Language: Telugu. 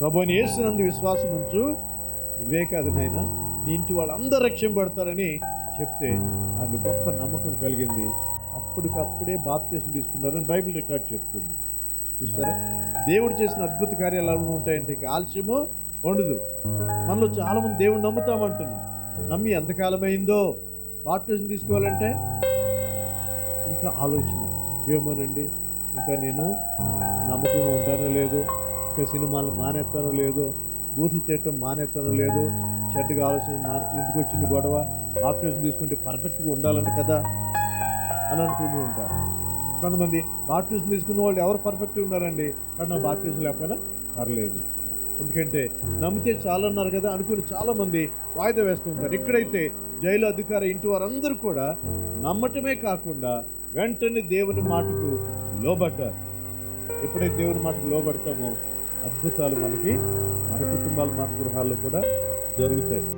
ప్రభువుని యేసునందు విశ్వాసం ఉంచు, నువ్వే కాదు నాయనా నీ ఇంటి వాళ్ళు అందరూ రక్షింపబడతారని చెప్తే ఆయన గొప్ప నమ్మకం కలిగింది. అప్పటికప్పుడే బాప్తిసం తీసుకున్నారని బైబిల్ రికార్డ్ చెప్తుంది. చూసారా, దేవుడు చేసిన అద్భుత కార్యాలు ఎలా ఉంటాయంటే ఆలస్యము ఉండదు. మనలో చాలామంది దేవుడు నమ్ముతామంటున్నాం. నమ్మి ఎంతకాలమైందో బాప్తిసం తీసుకోవాలంటే ఇంకా ఆలోచన, ఏమోనండి ఇంకా నేను నమ్మకంగా ఉంటానో లేదో, ఇంకా సినిమాలు మానేస్తానో లేదో, బూతులు తిట్టడం మానేస్తానో లేదో, చెడ్డగా ఆలోచన ఎందుకు వచ్చింది గొడవ, బాప్టిజం తీసుకుంటే పర్ఫెక్ట్గా ఉండాలంట కదా అని అనుకుంటూ ఉంటారు. కొంతమంది బాప్టిజం తీసుకున్న వాళ్ళు ఎవరు పర్ఫెక్ట్గా ఉన్నారండి, కానీ నా బాప్టిజం లేకపోయినా పర్లేదు, ఎందుకంటే నమ్మితే చాలా అన్నారు కదా అనుకుని చాలామంది వాయిదా వేస్తూ ఉంటారు. ఇక్కడైతే జైలు అధికారి ఇంటి వారందరూ కూడా నమ్మటమే కాకుండా వెంటనే దేవుని మాటకు లోబడ్డారు. ఎప్పుడైతే దేవుని మాటకు లోబడతామో అద్భుతాలు మన కుటుంబాలు, మన గృహాల్లో కూడా జరుగుతాయి.